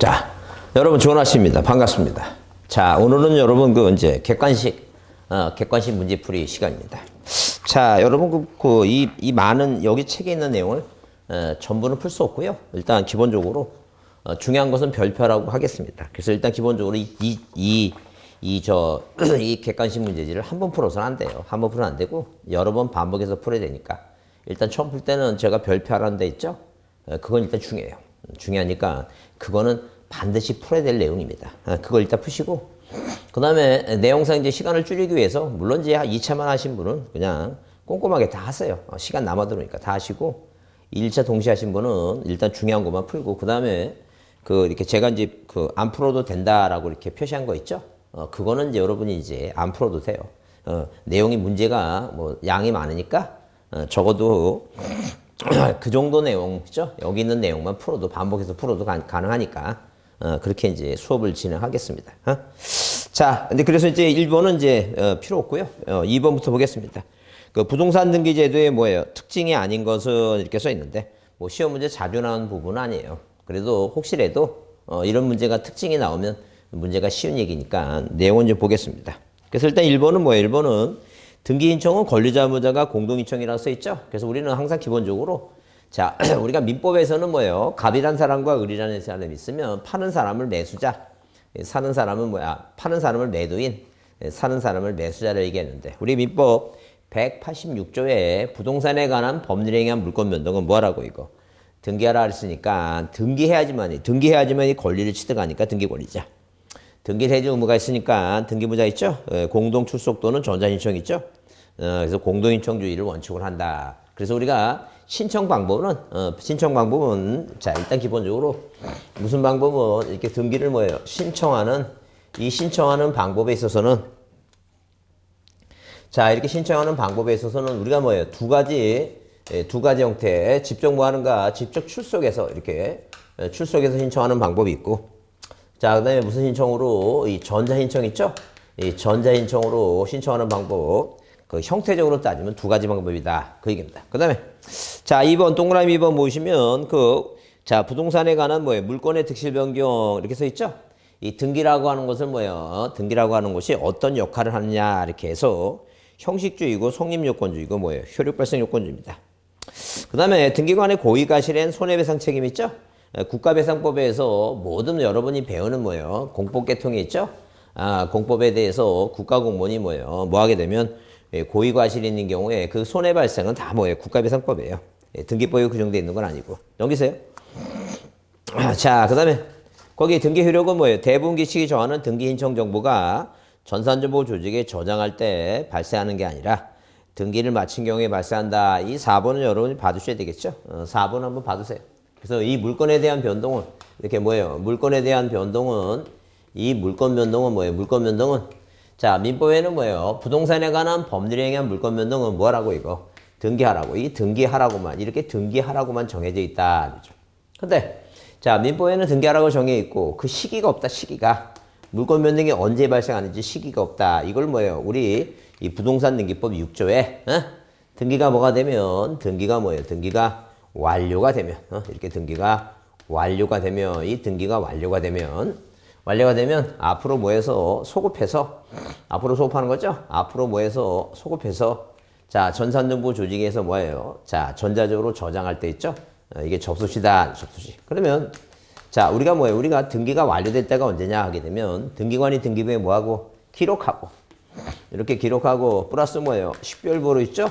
자, 여러분 좋은 아침입니다. 반갑습니다. 자, 오늘은 여러분 이제 객관식 문제풀이 시간입니다. 자, 여러분 이 많은 여기 책에 있는 내용을 전부는 풀 수 없고요. 일단 기본적으로 중요한 것은 별표라고 하겠습니다. 그래서 일단 기본적으로 이 객관식 문제지를 한 번 풀어서는 안 돼요. 한 번 풀어는 안 되고 여러 번 반복해서 풀어야 되니까 일단 처음 풀 때는 제가 별표하라는 데 있죠. 그건 일단 중요해요. 중요하니까 그거는 반드시 풀어야 될 내용입니다. 그걸 일단 푸시고 그 다음에 내용상 이제 시간을 줄이기 위해서 물론 이제 2차만 하신 분은 그냥 꼼꼼하게 다 하세요. 시간 남아 들어오니까 다 하시고 1차 동시에 하신 분은 일단 중요한 것만 풀고 그 다음에 이렇게 제가 이제 안 풀어도 된다라고 이렇게 표시한 거 있죠. 그거는 이제 여러분이 이제 안 풀어도 돼요. 내용이 문제가 뭐 양이 많으니까 적어도 그 정도 내용이죠. 여기 있는 내용만 풀어도 반복해서 풀어도 가능하니까 그렇게 이제 수업을 진행하겠습니다. 자, 근데 그래서 이제 1번은 이제 필요 없고요. 2번부터 보겠습니다. 부동산 등기 제도의 뭐예요? 특징이 아닌 것은 이렇게 써 있는데 뭐 시험 문제 자주 나오는 부분은 아니에요. 그래도 혹시라도 이런 문제가 특징이 나오면 문제가 쉬운 얘기니까 내용은 좀 보겠습니다. 그래서 일단 1번은 뭐예요? 1번은 등기 신청은 권리자무자가 공동 신청이라고 써 있죠. 그래서 우리는 항상 기본적으로 자, 우리가 민법에서는 뭐예요? 갑이란 사람과 을이라는 사람이 있으면 파는 사람을 매수자, 사는 사람은 뭐야? 파는 사람을 매도인, 사는 사람을 매수자를 얘기했는데 우리 민법 186조에 부동산에 관한 법률에 의한 물권 변동은 뭐라고 이거? 등기하라 했으니까 등기해야지만이 권리를 취득하니까 등기 권리자. 등기를 해줄 의무가 있으니까 등기부자 있죠? 공동 출석 또는 전자신청 있죠? 그래서 공동신청주의를 원칙으로 한다. 그래서 우리가 신청 방법은 자, 일단 기본적으로 무슨 방법은 이렇게 등기를 뭐예요? 신청하는 방법에 있어서는 자, 이렇게 신청하는 방법에 있어서는 우리가 뭐예요? 두 가지 형태, 직접 뭐 하는가? 직접 출석해서 이렇게 출석해서 신청하는 방법이 있고 자, 그 다음에 무슨 신청으로? 이 전자신청 있죠? 이 전자신청으로 신청하는 방법. 형태적으로 따지면 두 가지 방법이다. 그 얘기입니다. 그 다음에, 자, 2번, 동그라미 2번 보시면, 자, 부동산에 관한 뭐예요? 물권의 득실 변경, 이렇게 써 있죠? 이 등기라고 하는 것은 뭐예요? 등기라고 하는 것이 어떤 역할을 하느냐, 이렇게 해서 형식주의고, 성립요건주의고, 뭐예요? 효력발생요건주의입니다. 그 다음에 등기관의 고의과실엔 손해배상 책임 있죠? 국가배상법에서 모든 여러분이 배우는 뭐예요? 공법계통이 있죠? 공법에 대해서 국가공무원이 뭐예요? 뭐 하게 되면 고의과실이 있는 경우에 그 손해발생은 다 뭐예요? 국가배상법이에요. 등기법이 규정되어 있는 건 아니고. 넘기세요. 자, 그 다음에 거기 등기 효력은 뭐예요? 대부분기식이 정하는 등기 신청 정보가 전산정보 조직에 저장할 때 발생하는 게 아니라 등기를 마친 경우에 발생한다. 이 4번은 여러분이 봐두셔야 되겠죠? 4번 한번 봐두세요. 그래서 이 물건에 대한 변동은 이렇게 뭐예요? 물건에 대한 변동은 이 물건 변동은 뭐예요? 물건 변동은 자, 민법에는 뭐예요? 부동산에 관한 법률에 의한 물건 변동은 뭐라고 이거? 등기하라고. 이 등기하라고만 이렇게 등기하라고만 정해져 있다. 근데 자, 민법에는 등기하라고 정해 있고 그 시기가 없다. 시기가 물건 변동이 언제 발생하는지 시기가 없다. 이걸 뭐예요? 우리 이 부동산 등기법 6조에 등기가 뭐가 되면 등기가 뭐예요? 등기가 완료가 되면 이렇게 등기가 완료가 되면 이 등기가 완료가 되면 앞으로 뭐해서 소급해서 앞으로 소급하는 거죠? 앞으로 뭐해서 소급해서 자, 전산정보 조직에서 뭐예요? 자, 전자적으로 저장할 때 있죠? 이게 접수시다. 접수시. 그러면 자, 우리가 뭐예요? 우리가 등기가 완료될 때가 언제냐 하게 되면 등기관이 등기부에 뭐하고 기록하고 이렇게 기록하고 플러스 뭐예요? 식별부로 있죠?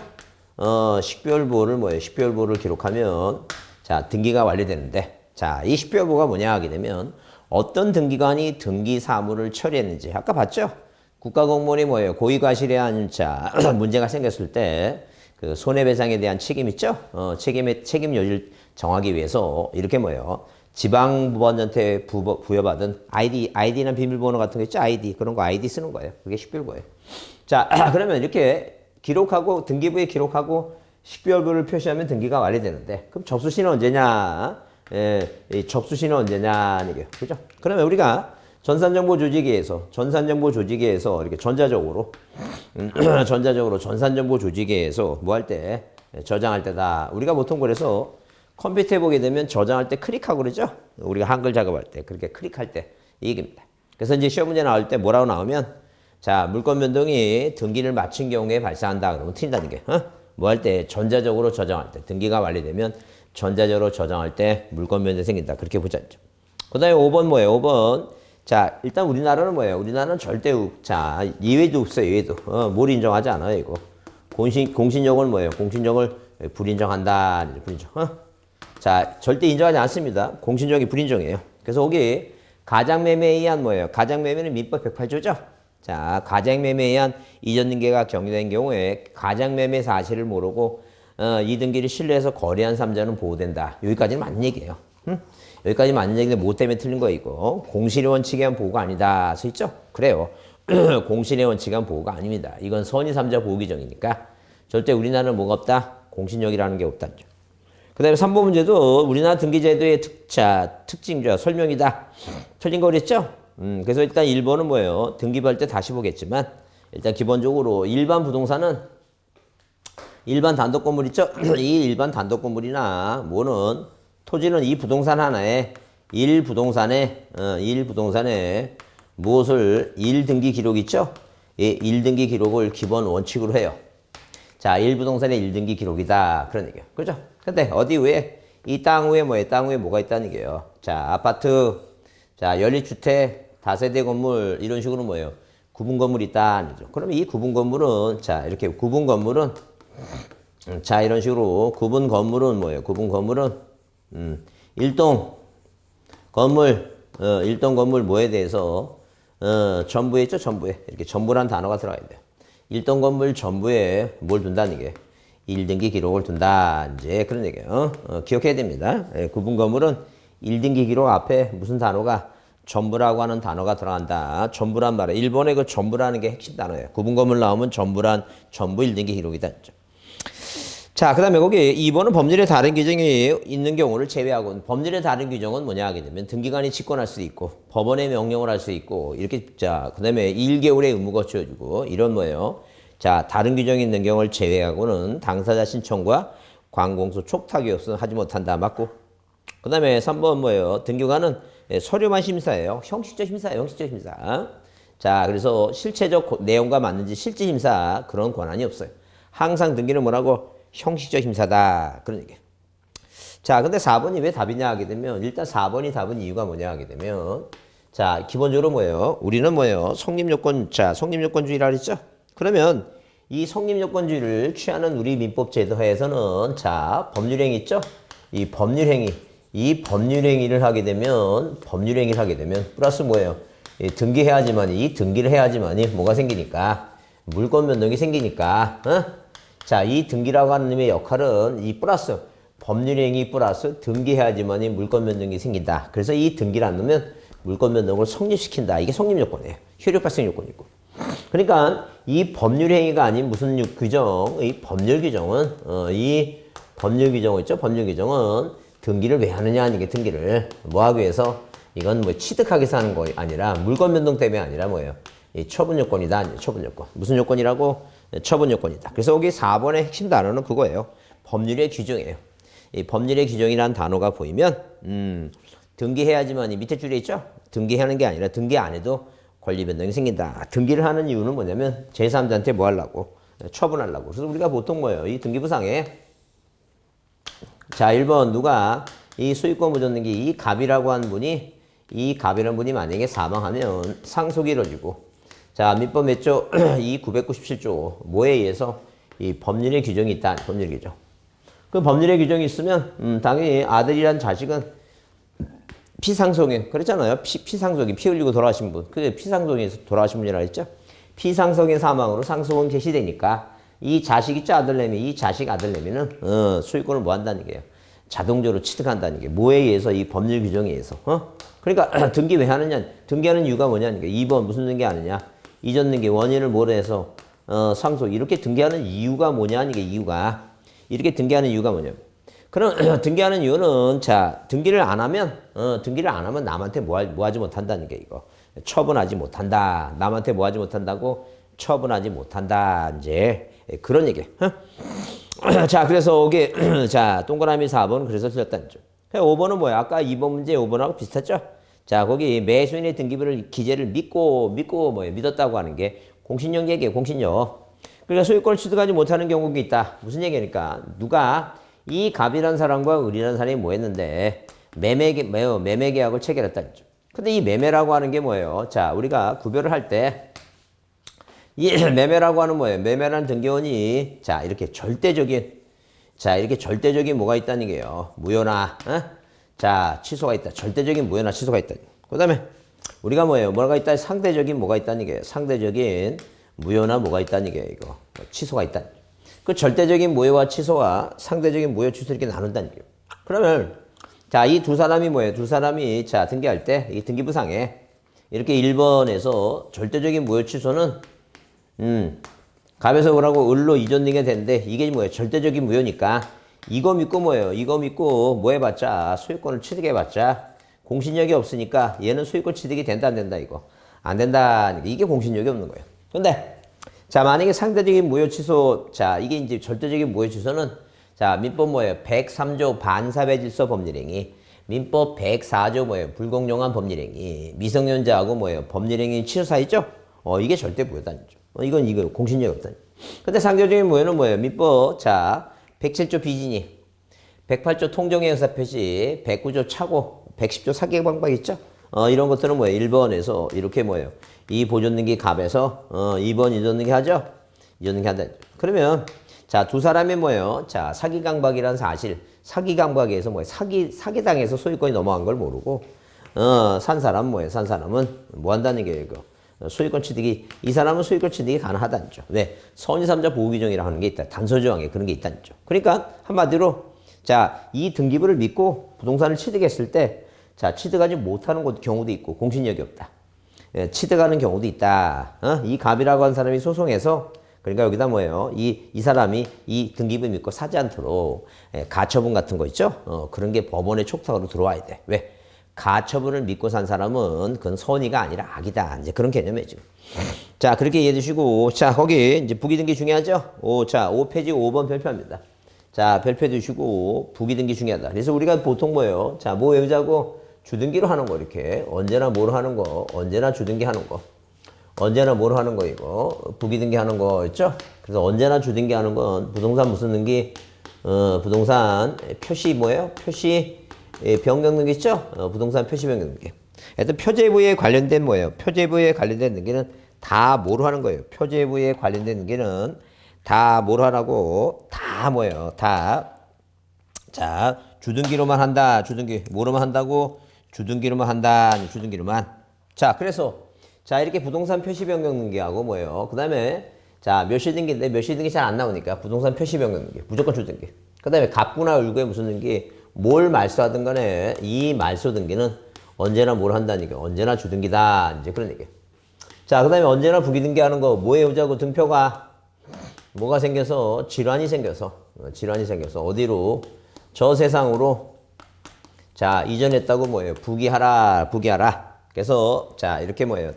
식별부를 뭐예요? 식별부를 기록하면 자, 등기가 완료되는데 자, 이 식별부가 뭐냐 하게 되면 어떤 등기관이 등기 사무를 처리했는지 아까 봤죠? 국가공무원이 뭐예요? 고의과실에 한 자, 문제가 생겼을 때 그 손해배상에 대한 책임 있죠? 책임 여지를 정하기 위해서 이렇게 뭐예요? 지방법원한테 부여받은 아이디나 비밀번호 같은 거 있죠? 아이디. 그런 거 아이디 쓰는 거예요. 그게 식별부예요. 자, 그러면 이렇게 기록하고 등기부에 기록하고 식별부를 표시하면 등기가 완료되는데 그럼 접수시는 언제냐? 이 접수시는 언제냐? 이게 그죠? 그러면 우리가 전산정보 조직에서 이렇게 전자적으로 전산정보 조직에서 뭐 할 때 저장할 때다. 우리가 보통 그래서 컴퓨터에 보게 되면 저장할 때 클릭하고 그러죠? 우리가 한글 작업할 때 그렇게 클릭할 때 이 얘기입니다. 그래서 이제 시험 문제 나올 때 뭐라고 나오면 자, 물권 변동이 등기를 마친 경우에 발생한다. 그러면 틀린다는 게. 뭐 할 때 전자적으로 저장할 때 등기가 완료되면 전자적으로 저장할 때 물권 변동이 생긴다. 그렇게 보자죠. 그다음에 5번 뭐예요? 5번. 자, 일단 우리나라는 뭐예요? 우리나라는 절대 자, 예외도 없어요. 예외도. 뭘 인정하지 않아요, 이거. 공신력은 뭐예요? 공신력을 불인정한다. 불인정. 자, 절대 인정하지 않습니다. 공신력이 불인정이에요. 그래서 거기 가장매매에 의한 뭐예요? 가장매매는 민법 108조죠? 자, 가장매매에 의한 이전 등기가 경유된 경우에 가장매매 사실을 모르고 이 등기를 신뢰해서 거래한 삼자는 보호된다. 여기까지는 맞는 얘기예요. 여기까지 맞는 얘기인데 뭐 때문에 틀린 거예요, 이거? 공실의 원칙에 의한 보호가 아니다. 써 있죠? 그래요. 공실의 원칙에 의한 보호가 아닙니다. 이건 선의 삼자 보호 규정이니까 절대 우리나라는 뭐가 없다? 공신력이라는 게 없다죠. 그 다음에 3번 문제도 우리나라 등기제도의 특징과 설명이다. 틀린 거 그랬죠? 그래서 일단 1번은 뭐예요? 등기부할 때 다시 보겠지만 일단 기본적으로 일반 부동산은 일반 단독 건물 있죠? 이 일반 단독 건물이나 뭐는 토지는 이 부동산 하나에 1부동산에 무엇을 1등기 기록 있죠? 이 1등기 기록을 기본 원칙으로 해요. 자, 1부동산의 1등기 기록이다. 그런 얘기예요. 그죠? 근데 어디 위에 이 땅 위에 뭐예요? 땅 위에 뭐가 있다는 얘기예요. 자, 아파트, 자, 연립주택, 다세대 건물 이런 식으로 뭐예요? 구분 건물이 있다는 거죠. 그러면 이 구분 건물은 자, 이렇게 구분 건물은 자, 이런 식으로 구분 건물은 뭐예요? 구분 건물은 일동 건물 일동 건물 뭐에 대해서 전부에 있죠? 전부에. 이렇게 전부란 단어가 들어가야 돼요. 일동 건물 전부에 뭘 둔다는 게 1등기 기록을 둔다. 이제 그런 얘기예요. 기억해야 됩니다. 구분 건물은 1등기 기록 앞에 무슨 단어가 전부라고 하는 단어가 들어간다. 전부란 말이에요. 일본의 그 전부라는 게 핵심 단어예요. 구분 건물 나오면 전부 1등기 기록이다. 자, 그 다음에 거기 2번은 법률의 다른 규정이 있는 경우를 제외하고 법률의 다른 규정은 뭐냐 하게 되면 등기관이 직권할 수도 있고 법원의 명령을 할 수 있고 이렇게 자, 그 다음에 1개월의 의무가 주어지고 이런 뭐예요. 자, 다른 규정이 있는 경우를 제외하고는 당사자 신청과 관공서 촉탁이 없으면 하지 못한다. 맞고. 그 다음에 3번 뭐예요. 등기관은 서류만 심사예요. 형식적 심사예요. 형식적 심사. 자, 그래서 실체적 내용과 맞는지 실질 심사 그런 권한이 없어요. 항상 등기는 뭐라고? 형식적 심사다. 그런 얘기예요. 자, 근데 4번이 왜 답이냐 하게 되면 일단 4번이 답은 이유가 뭐냐 하게 되면 자, 기본적으로 뭐예요? 우리는 뭐예요? 성립요건, 자, 성립요건주의라 그랬죠? 그러면 이 성립요건주의를 취하는 우리 민법 제도하에서는 자, 법률행위 있죠? 이 법률행위를 하게 되면 플러스 뭐예요? 등기해야지만이 등기를 해야지만이 뭐가 생기니까 물권 변동이 생기니까 자, 이 등기라고 하는 놈의 역할은 이 플러스 법률행위 플러스 등기해야지만이 물권 변동이 생긴다. 그래서 이 등기를 안 넣으면 물권 변동을 성립시킨다. 이게 성립요건이에요. 효력 발생 요건이고. 그러니까 이 법률행위가 아닌 무슨 규정, 이 법률 규정은 이 법률 규정 있죠? 법률 규정은 등기를 왜 하느냐 하는 게 등기를 뭐 하기 위해서 이건 뭐 취득하기 위해서 하는 거 아니라 물권 변동 때문에 아니라 뭐예요? 이 처분 요건이다. 처분 요건. 무슨 요건이라고? 처분 요건이다. 그래서 여기 4번의 핵심 단어는 그거예요. 법률의 규정이에요. 이 법률의 규정이라는 단어가 보이면 등기해야지만 이 밑에 줄에 있죠? 등기하는 게 아니라 등기 안 해도 권리 변동이 생긴다. 등기를 하는 이유는 뭐냐면 제3자한테 뭐 하려고? 처분하려고. 그래서 우리가 보통 뭐예요? 이 등기부상에 자, 1번 누가 이 소유권 무전 등기 이 갑이라고 하는 분이 만약에 사망하면 상속이 이루어지고 자, 민법 몇 조? 이 997조 뭐에 의해서 이 법률의 규정이 있다. 법률 규정. 그 법률의 규정이 있으면 당연히 아들이란 자식은 피상속인 그랬잖아요. 피상속인 피 흘리고 돌아가신 분. 그게 피상속인에서 돌아가신 분이라 했죠. 피상속인 사망으로 상속은 개시되니까 이 자식 있죠. 아들내미. 이 자식 아들내미는 소유권을 뭐 한다는 얘기예요. 자동적으로 취득한다는 게 뭐에 의해서 이 법률 규정에 의해서. 그러니까 등기 왜 하느냐. 등기하는 이유가 뭐냐는 게 2번 무슨 등기 하느냐. 이전 등기 원인을 뭐로 해서 상속 이렇게 등기하는 이유가 뭐냐는 게 이유가 이렇게 등기하는 이유가 뭐냐면 그럼 등기하는 이유는 자 등기를 안 하면 남한테 뭐 하지 못한다는 게 이거 처분하지 못한다. 남한테 뭐 하지 못한다고 처분하지 못한다. 이제 그런 얘기. 자, 그래서 이게 자, 동그라미 4번 그래서 틀렸다는 점. 5번은 뭐야? 아까 2번 문제 5번하고 비슷했죠? 자, 거기 매수인의 등기부를 기재를 믿고 뭐예요? 믿었다고 하는 게 공신력 얘기예요. 공신력. 그러니까 소유권을 취득하지 못하는 경우가 있다. 무슨 얘기니까 누가 이 갑이라는 사람과 을이라는 사람이 뭐 했는데 매매 계약을 체결했다는 점. 근데 이 매매라고 하는 게 뭐예요? 자, 우리가 구별을 할 때 이 매매라고 하는 뭐예요? 매매라는 등기원이 자, 이렇게 절대적인 뭐가 있다는 게요. 무효나 자, 취소가 있다. 절대적인 무효나 취소가 있다. 그다음에 우리가 뭐가 있다? 상대적인 뭐가 있다는 게요. 상대적인 무효나 뭐가 있다는 게 이거. 취소가 있다. 그 절대적인 무효와 취소와 상대적인 무효 취소 이렇게 나눈다는 게요. 그러면 자, 이 두 사람이 뭐예요? 두 사람이 자, 등기할 때 이 등기부상에 이렇게 1번에서 절대적인 무효 취소는 갑에서 뭐라고 을로 이전 등기가 되는데 이게 뭐예요? 절대적인 무효니까 이거 믿고 뭐예요? 이거 믿고 뭐 해봤자 소유권을 취득해봤자 공신력이 없으니까 얘는 소유권 취득이 된다 안 된다 이거 안 된다 이게 공신력이 없는 거예요. 근데 자, 만약에 상대적인 무효 취소 자, 이게 이제 절대적인 무효 취소는 자, 민법 뭐예요? 103조 반사회 질서 법률행위 민법 104조 뭐예요? 불공정한 법률행위 미성년자하고 뭐예요? 법률행위 취소 사이죠? 이게 절대 무효단죠. 이거 공신력이 없다. 근데 상대적인 무효는 뭐예요? 민법 자 107조 비진이 108조 통정의 의사 표시 109조 착오 110조 사기 방법 있죠? 이런 것들은 뭐예요? 1번에서 이렇게 뭐예요? 이 보존등기 갑에서 2번 이전등기 하죠? 이전등기 한다. 그러면 자, 두 사람이 뭐예요? 자, 사기 강박이란 사실 사기 강박에서 뭐예요? 사기당해서 소유권이 넘어간 걸 모르고 산 사람 뭐예요? 산 사람은 뭐 한다는 게 이거 소유권 취득이 이 사람은 소유권 취득이 가능하다는 점. 왜? 선의3자 보호 규정이라고 하는 게 있다. 단서 조항에 그런 게 있다는 점. 그러니까 한마디로 자, 이 등기부를 믿고 부동산을 취득했을 때 자, 취득하지 못하는 경우도 있고 공신력이 없다. 취득하는 경우도 있다. 이 갑이라고 하는 사람이 소송해서 그러니까 여기다 뭐예요? 이 사람이 이 등기부 믿고 사지 않도록 가처분 같은 거 있죠? 그런 게 법원의 촉탁으로 들어와야 돼. 왜? 가처분을 믿고 산 사람은 그건 선의가 아니라 악이다. 이제 그런 개념이죠. 자, 그렇게 이해해 주시고, 자, 거기 이제 부기등기 중요하죠? 자, 5페이지 5번 별표입니다. 자, 별표 주시고, 부기등기 중요하다. 그래서 우리가 보통 뭐예요? 자, 뭐 외우자고 주등기로 하는 거, 이렇게. 언제나 뭐로 하는 거, 언제나 주등기 하는 거. 언제나 뭐로 하는 거, 이거. 부기등기 하는 거 있죠? 그래서 언제나 주등기 하는 건 부동산 무슨 등기? 부동산 표시 뭐예요? 표시 변경 등기 있죠? 부동산 표시 변경 등기. 하여튼 표제부에 관련된 뭐예요? 표제부에 관련된 등기는 다 뭐로 하는 거예요? 표제부에 관련된 등기는 다 뭐로 하라고? 다 뭐예요? 다. 자, 주등기로만 한다. 주등기. 뭐로만 한다고? 주등기로만 한다. 주등기로만. 자, 그래서 자, 이렇게 부동산 표시 변경 등기하고 뭐예요? 그 다음에 자, 멸시 등기인데 멸시 등기 잘 안 나오니까 부동산 표시 변경 등기. 무조건 주등기. 그 다음에 갑구나 을구에 무슨 등기? 뭘 말소하든 간에 이 말소 등기는 언제나 뭘 한다니까. 언제나 주등기다. 이제 그런 얘기. 자, 그 다음에 언제나 부기등기 하는 거 뭐 해오자고 등표가 뭐가 생겨서 질환이 생겨서 어디로 저 세상으로 자, 이전했다고 뭐예요? 부기하라. 그래서 자, 이렇게 뭐예요?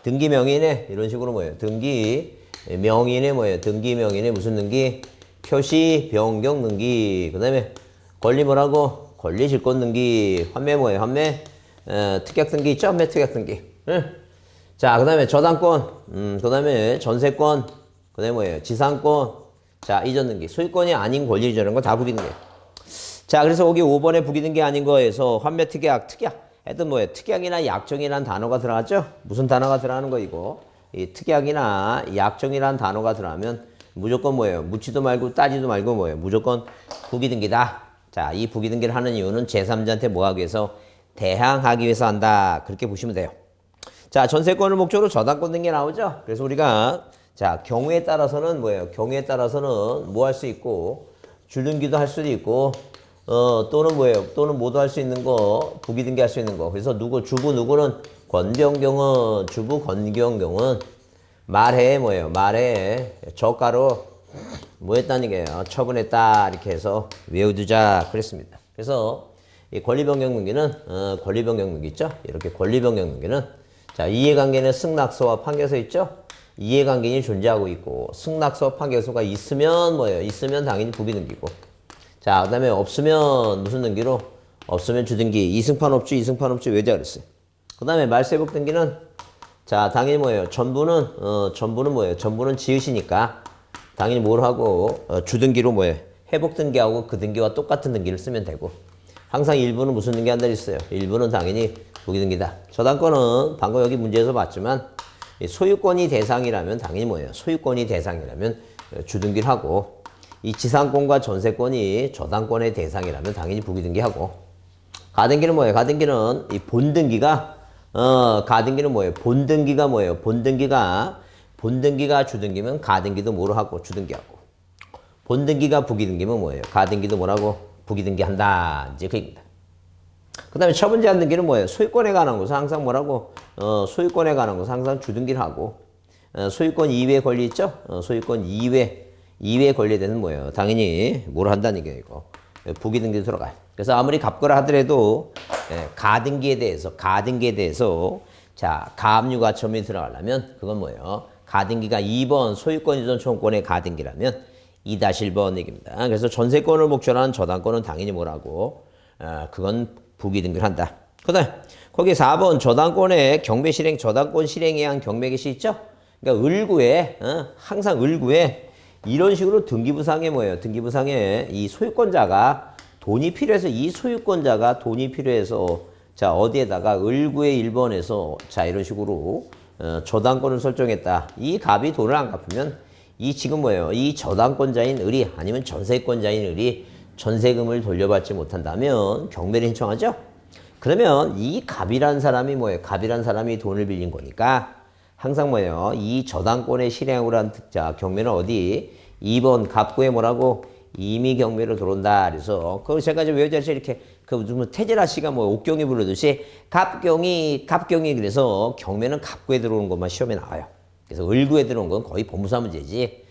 등기 명인에 이런 식으로 뭐예요? 등기 명인에 뭐예요? 등기 명인에 무슨 등기? 표시 변경 등기. 그다음에 권리 뭐라고? 권리 질권 등기. 환매 뭐예요? 환매 특약 등기 있죠? 환매 특약 등기. 응? 자, 그다음에 저당권. 그다음에 전세권. 그다음에 뭐예요? 지상권. 자, 이전 등기. 소유권이 아닌 권리 이전한 거 다 부기등기. 자, 그래서 여기 5번에 부기등기 아닌 거에서 환매 특약. 하여튼 뭐예요? 특약이나 약정이라는 단어가 들어갔죠? 무슨 단어가 들어가는 거 이거? 이 특약이나 약정이라는 단어가 들어가면 무조건 뭐예요? 묻지도 말고 따지도 말고 뭐예요? 무조건 부기등기다. 자, 이 부기등기를 하는 이유는 제3자한테 뭐 하기 위해서? 대항하기 위해서 한다. 그렇게 보시면 돼요. 자, 전세권을 목적으로 저당권 등기 나오죠? 그래서 우리가 자, 경우에 따라서는 뭐예요? 경우에 따라서는 뭐 할 수 있고 주등기도 할 수도 있고 또는 뭐예요? 또는 모두 할 수 있는 거, 부기등기 할 수 있는 거. 그래서 주부 누구는 권병경은, 주부 권경경은 말해 뭐예요? 말해 저가로 뭐 했다는 게요? 처분했다. 이렇게 해서 외워두자. 그랬습니다. 그래서 이 권리변경 등기는, 권리변경 등기 있죠? 이렇게 권리변경 등기는 자, 이해관계는 승낙서와 판결서 있죠? 이해관계인이 존재하고 있고 승낙서 판결서가 있으면 뭐예요? 있으면 당연히 부기등기고 자 그다음에 없으면 무슨 등기로? 없으면 주등기 이승판 없지 이승판 없지 외자 그랬어요. 그다음에 말세복 등기는 자 당연히 뭐예요? 전부는 뭐예요? 전부는 지읒이니까 당연히 뭘 하고 주등기로 뭐예요? 회복 등기하고 그 등기와 똑같은 등기를 쓰면 되고 항상 일부는 무슨 등기 한다 했어요? 일부는 당연히 부기등기다. 저당권은 방금 여기 문제에서 봤지만 소유권이 대상이라면 당연히 뭐예요? 소유권이 대상이라면 주등기를 하고 이 지상권과 전세권이 저당권의 대상이라면 당연히 부기등기하고 가등기는 뭐예요? 가등기는 이 본등기가 가등기는 뭐예요? 본등기가 뭐예요? 본등기가 주등기면 가등기도 뭐로 하고 주등기하고 본등기가 부기등기면 뭐예요? 가등기도 뭐라고? 부기등기한다. 이제 그 얘기입니다. 그 다음에 처분 제한 등기는 뭐예요? 소유권에 관한 것은 항상 뭐라고? 소유권에 관한 것은 항상 주등기를 하고 소유권 이외의 권리 있죠? 소유권 이외의 권리에 대해서는 뭐예요? 당연히 뭘 한다는 얘기예요, 이거. 부기등기도 들어가요. 그래서 아무리 갑거라 하더라도 가등기에 대해서 자, 가압류가처분이 들어가려면 그건 뭐예요? 가등기가 2번 소유권 이전 청구권의 가등기라면 2-1번 얘기입니다. 그래서 전세권을 목적으로 한 저당권은 당연히 뭐라고? 그건 부기등기를 한다. 그 다음에 거기 4번 저당권의 경매 실행, 저당권 실행에 의한 경매 개시 있죠? 그러니까 을구에, 항상 을구에 이런 식으로 등기부상에 뭐예요? 등기부상에 이 소유권자가 돈이 필요해서 이 소유권자가 돈이 필요해서 자, 어디에다가 을구의 1번에서 자, 이런 식으로 저당권을 설정했다. 이 갑이 돈을 안 갚으면 이 지금 뭐예요? 이 저당권자인 을이 아니면 전세권자인 을이 전세금을 돌려받지 못한다면 경매를 신청하죠? 그러면 이 갑이란 사람이 뭐예요? 갑이란 사람이 돈을 빌린 거니까 항상 뭐예요? 이 저당권의 실행으로 한 자, 경매는 어디? 2번 갑구에 뭐라고? 임의 경매로 들어온다. 그래서 그걸 제가 이제 외우자서 이렇게 그 무슨 태진아 씨가 뭐 옥경이 부르듯이 갑경이 그래서 경매는 갑구에 들어오는 것만 시험에 나와요. 그래서 을구에 들어온 건 거의 법무사 문제지.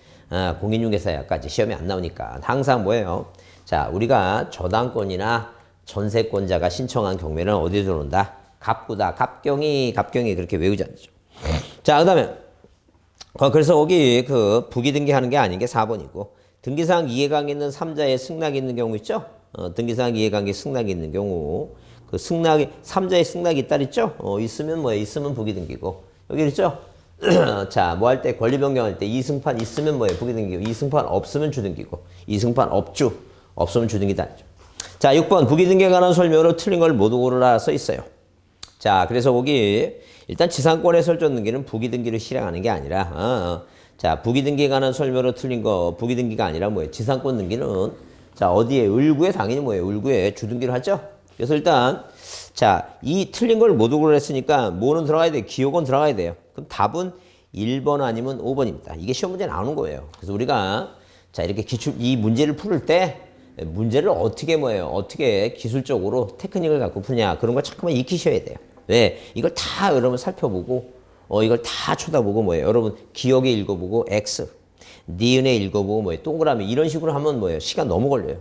공인중개사까지 시험에 안 나오니까 항상 뭐예요? 자, 우리가 저당권이나 전세권자가 신청한 경매는 어디에 들어온다? 갑구다. 갑경이 그렇게 외우지 않죠. 자, 그다음에 그래서 거기 그 부기등기하는 게 아닌 게 4번이고 등기사항 이해관계 있는 3자의 승낙이 있는 경우 있죠? 등기사항 이해관계 승낙이 있는 경우 그 승낙이 3자의 승낙이 있다 있죠? 있으면 뭐예요? 있으면 부기등기고 여기 있죠? 자, 뭐 할 때 권리 변경할 때 이승판 있으면 뭐예요? 부기등기고 이승판 없으면 주등기고 이승판 없으면 주등기다. 자, 6번 부기등기에 관한 설명으로 틀린 걸 모두 고르라 써 있어요. 자, 그래서 거기 일단 지상권의 설정 등기는 부기등기를 실행하는 게 아니라 자, 부기등기에 관한 설명으로 틀린 거 부기등기가 아니라 뭐예요? 지상권 등기는 자, 어디에? 을구에 당연히 뭐예요? 을구에 주등기를 하죠. 그래서 일단 자, 이 틀린 걸 모두 고르라 했으니까 뭐는 들어가야 돼요? 기억은 들어가야 돼요. 그럼 답은 1번 아니면 5번입니다. 이게 시험 문제 나오는 거예요. 그래서 우리가 자, 이렇게 이 문제를 풀을 때 문제를 어떻게 뭐예요? 어떻게 기술적으로 테크닉을 갖고 푸냐. 그런 걸 잠깐만 익히셔야 돼요. 왜? 이걸 다 여러분 살펴보고 이걸 다 쳐다보고 뭐예요? 여러분 기억에 읽어보고 X, 니은에 읽어보고 뭐예요? 동그라미 이런 식으로 하면 뭐예요? 시간 너무 걸려요.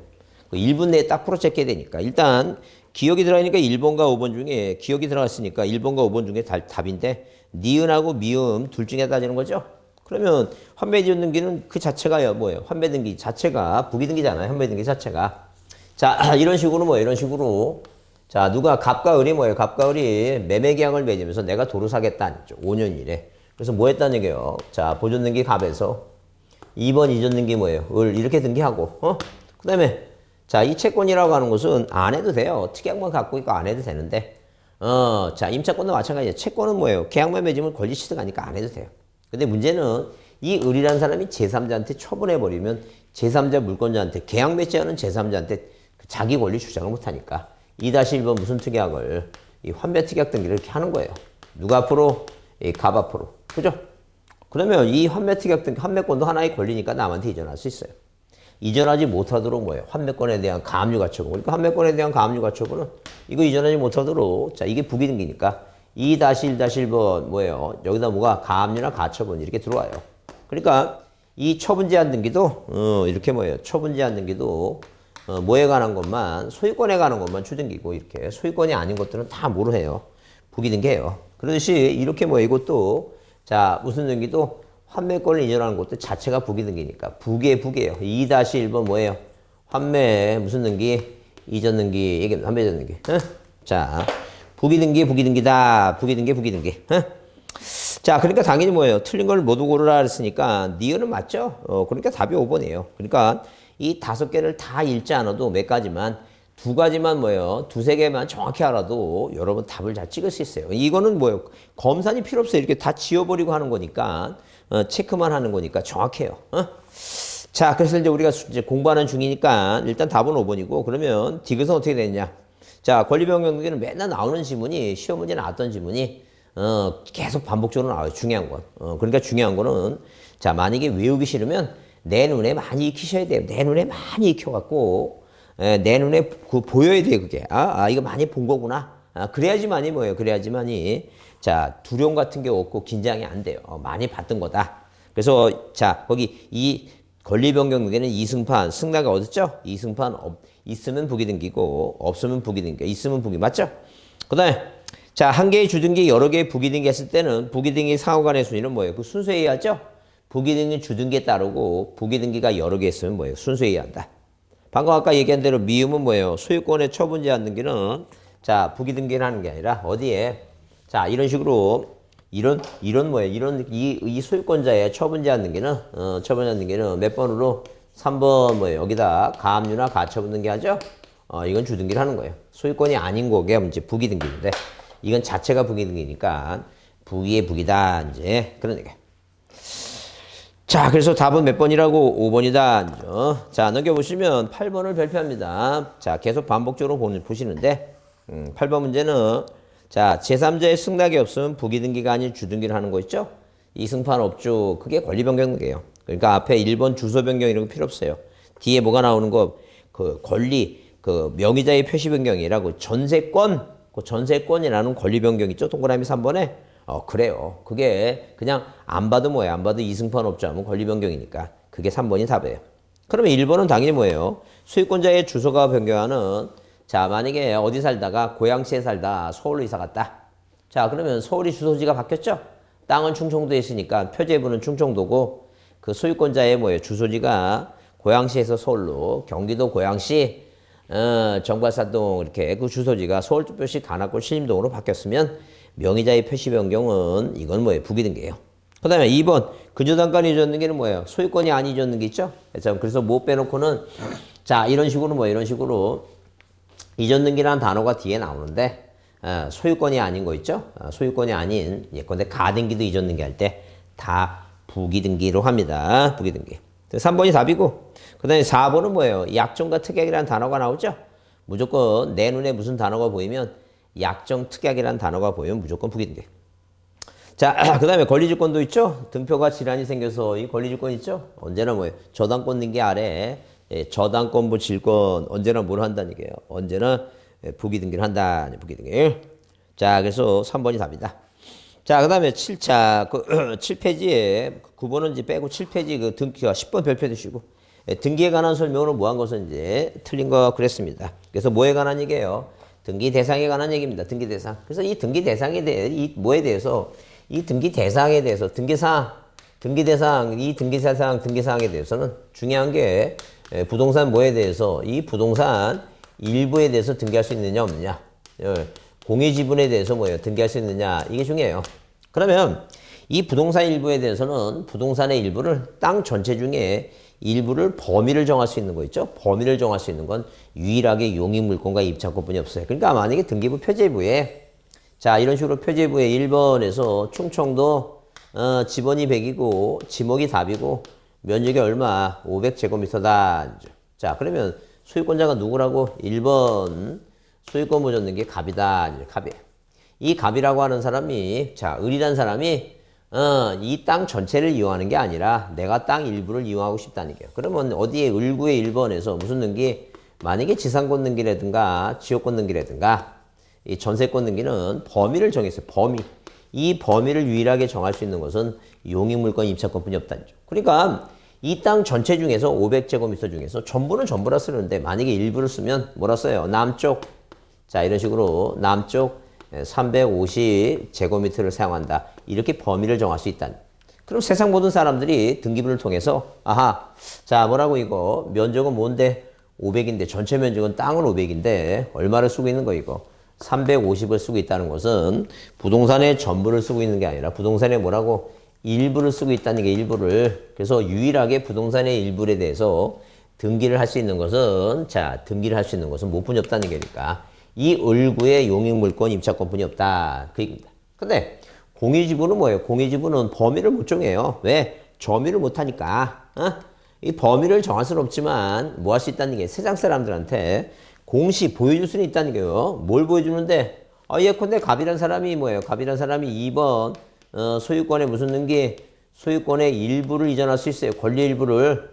1분 내에 딱 풀어채게 되니까 일단 기억이 들어가니까 1번과 5번 중에 기억이 들어갔으니까 1번과 5번 중에 답인데 니은하고 미음 둘 중에 따지는 거죠. 그러면 환매등기는 그 자체가요 뭐예요? 환매등기 자체가 부기등기잖아요. 환매등기 자체가. 자, 이런 식으로 뭐예요? 이런 식으로 자, 누가 갑과 을이 뭐예요? 갑과 을이 매매계약을 맺으면서 내가 도로 사겠다 했죠. 5년 이래. 그래서 뭐 했다는 얘기예요? 자, 보존등기 갑에서 2번 이전등기 뭐예요? 을 이렇게 등기하고 그 다음에 자, 이 채권이라고 하는 것은 안 해도 돼요. 특약만 갖고 있고 안 해도 되는데 자, 임차권도 마찬가지예요. 채권은 뭐예요? 계약만 맺으면 권리 취득하니까 안 해도 돼요. 근데 문제는 이 을이라는 사람이 제3자한테 처분해버리면 제3자 물권자한테 계약 맺지 않은 제3자한테 자기 권리 주장을 못하니까 2-1번 무슨 특약을 이 환매 특약 등기를 이렇게 하는 거예요. 누가 앞으로? 이 갑 앞으로. 그죠? 그러면 이 환매 특약 등기, 환매권도 하나의 권리니까 남한테 이전할 수 있어요. 이전하지 못하도록 뭐예요? 환매권에 대한 가압류 가처분. 그러니까 환매권에 대한 가압류 가처분은 이거 이전하지 못하도록 자, 이게 부기등기니까 2-1-1번 뭐예요? 여기다 뭐가 가압류나 가처분 이렇게 들어와요. 그러니까 이 처분 제한 등기도 이렇게 뭐예요? 처분 제한 등기도 뭐에 관한 것만 소유권에 관한 것만 주등기고 이렇게 소유권이 아닌 것들은 다 뭐로 해요? 부기등기해요. 그러듯이 이렇게 뭐 이것도 자 무슨 등기도 환매권을 인정하는 것도 자체가 부기등기니까 부기예요. 2-1번 뭐예요? 환매 무슨 등기? 이전 등기 얘기합니다. 환매 이전 등기. 응? 자, 부기등기다. 부기등기. 응? 자, 그러니까 당연히 뭐예요? 틀린 걸 모두 고르라 그랬으니까 니은은 맞죠? 그러니까 답이 5번이에요. 그러니까 이 5개를 다 읽지 않아도 몇 가지만 2가지만 뭐예요? 2-3개만 정확히 알아도 여러분 답을 잘 찍을 수 있어요. 이거는 뭐예요? 검산이 필요 없어요. 이렇게 다 지워버리고 하는 거니까 체크만 하는 거니까 정확해요. 자, 그래서 이제 우리가 이제 공부하는 중이니까 일단 답은 5번이고 그러면 디귿은 어떻게 되느냐? 자, 권리변경등기는 맨날 나오는 지문이 시험 문제 나왔던 지문이 계속 반복적으로 나와요. 중요한 건. 그러니까 중요한 거는 자, 만약에 외우기 싫으면 내 눈에 많이 익히셔야 돼요. 내 눈에 많이 익혀갖고 내 눈에 보여야 돼요. 그게. 이거 많이 본 거구나. 그래야지만이 뭐예요? 그래야지만이 자, 두려움 같은 게 없고 긴장이 안 돼요. 많이 봤던 거다. 그래서 자, 거기 이 권리변경등기는 이승판, 승낙이 어딨죠? 이승판 있으면 부기등기고 없으면 부기등기. 있으면 부기 맞죠? 그다음에 자, 한 개의 주등기, 여러 개의 부기등기 했을 때는 부기등기 상호간의 순위는 뭐예요? 그 순서에 의하죠? 부기등기 주등기에 따르고 부기등기가 여러 개 있으면 뭐예요? 순서에 의한다. 방금 아까 얘기한 대로 미음은 뭐예요? 소유권의 처분 제한 등기는 자, 부기등기를 하는 게 아니라 어디에 자, 이런 식으로 이런 뭐예요? 이런 이 소유권자의 처분 제한 등기는 처분 제한 등기는 몇 번으로 3번 뭐예요? 여기다 가압류나 가처분 등기 하죠? 이건 주등기를 하는 거예요. 소유권이 아닌 거게 이제 부기등기인데 이건 자체가 부기등기니까 부기의 부기다 이제 그런 얘기. 자, 그래서 답은 몇 번이라고? 5번이다. 자, 넘겨보시면 8번을 발표합니다. 자, 계속 반복적으로 보시는데 8번 문제는 자, 제3자의 승낙이 없으면 부기등기가 아닌 주등기를 하는 거 있죠? 이승판 업주 그게 권리변경이에요. 그러니까 앞에 1번 주소 변경 이런 거 필요 없어요. 뒤에 뭐가 나오는 거 그 권리 그 명의자의 표시 변경이라고 전세권 그 전세권이라는 권리 변경 있죠? 동그라미 3번에 그래요. 그게 그냥 안 봐도 뭐예요? 안 봐도 이승판 업주 하면 권리 변경이니까 그게 3번이 답이에요. 그러면 1번은 당연히 뭐예요? 소유권자의 주소가 변경하는 자, 만약에 어디 살다가 고양시에 살다 서울로 이사 갔다. 자, 그러면 서울이 주소지가 바뀌었죠? 땅은 충청도에 있으니까 표제부는 충청도고 그 소유권자의 뭐예요? 주소지가 고양시에서 서울로 경기도 고양시 정발사동 이렇게 그 주소지가 서울특별시 관악구 신림동으로 바뀌었으면 명의자의 표시 변경은 이건 뭐예요? 부기등기예요. 그 다음에 2번 근저당권 이전등기는 뭐예요? 소유권이 아닌 이전등기 있죠? 그래서 못 빼놓고는 자, 이런 식으로 뭐 이런 식으로 이전등기라는 단어가 뒤에 나오는데 소유권이 아닌 거 있죠? 소유권이 아닌 예컨대 가등기도 이전등기 할 때 다 부기등기로 합니다. 부기등기. 3번이 답이고 그 다음에 4번은 뭐예요? 약정과 특약이라는 단어가 나오죠? 무조건 내 눈에 무슨 단어가 보이면 약정, 특약이라는 단어가 보이면 무조건 부기등기. 자, 그 다음에 권리주권도 있죠? 등표가 질환이 생겨서 이 권리주권 있죠? 언제나 뭐예요? 저당권 등기 아래 저당권부 질권 언제나 뭘 한다는 얘기예요. 언제나 부기등기를 한다. 부기등기. 자, 그래서 3번이 답이다. 자, 그 다음에 7차, 7페이지에 9번은 이제 빼고 7페이지 그 등기가 10번 별표 드시고 등기에 관한 설명으로 뭐한 것은 이제 틀린 거 그랬습니다. 그래서 뭐에 관한 얘기예요? 등기 대상에 관한 얘기입니다. 등기 대상. 그래서 이 등기 대상에 대해, 이 뭐에 대해서 이 등기 대상에 대해서 등기사항, 등기 대상, 이 등기 대상, 등기사항에 대해서는 중요한 게 부동산 뭐에 대해서 이 부동산 일부에 대해서 등기할 수 있느냐 없느냐 공유 지분에 대해서 뭐예요? 등기할 수 있느냐 이게 중요해요. 그러면 이 부동산 일부에 대해서는 부동산의 일부를 땅 전체 중에 일부를 범위를 정할 수 있는 거 있죠? 범위를 정할 수 있는 건 유일하게 용익물권과 입찰권뿐이 없어요. 그러니까 만약에 등기부 표제부에 자 이런 식으로 표제부에 1번에서 충청도 지번이 100이고 지목이 답이고 면적이 얼마? 500제곱미터다. 자, 그러면 소유권자가 누구라고? 1번 소유권 보존된 게 갑이다. 갑이에요. 이 갑이라고 하는 사람이, 자, 을이란 사람이 이 땅 전체를 이용하는 게 아니라 내가 땅 일부를 이용하고 싶다는 거예요. 그러면 어디에 을구의 1번에서 무슨 등기? 만약에 지상권 등기라든가 지역권 등기라든가 이 전세권 등기는 범위를 정했어요. 범위. 이 범위를 유일하게 정할 수 있는 것은 용익물권 입찰권뿐이 없다는 거죠. 그러니까 이 땅 전체 중에서 500제곱미터 중에서 전부는 전부라 쓰는데 만약에 일부를 쓰면 뭐라 써요? 남쪽. 자, 이런 식으로 남쪽 350제곱미터를 사용한다. 이렇게 범위를 정할 수 있다는. 그럼 세상 모든 사람들이 등기부를 통해서 아하, 자 뭐라고 이거 면적은 뭔데 500인데 전체 면적은 땅은 500인데 얼마를 쓰고 있는 거 이거 350을 쓰고 있다는 것은 부동산의 전부를 쓰고 있는 게 아니라 부동산의 뭐라고 일부를 쓰고 있다는 게 일부를. 그래서 유일하게 부동산의 일부에 대해서 등기를 할 수 있는 것은 자 등기를 할 수 있는 것은 뭐뿐이 없다는 얘기니까 이 을구의 용익물권 임차권뿐이 없다 그 얘기입니다. 근데 공유지분은 뭐예요? 공유지분은 범위를 못 정해요. 왜? 점유를 못 하니까. 이 범위를 정할 수는 없지만 뭐 할 수 있다는 게 세상 사람들한테 공시 보여줄 수는 있다는 게요. 뭘 보여주는데 예컨대 갑이란 사람이 뭐예요? 갑이란 사람이 2번 소유권의 무슨 등기? 소유권의 일부를 이전할 수 있어요. 권리 일부를.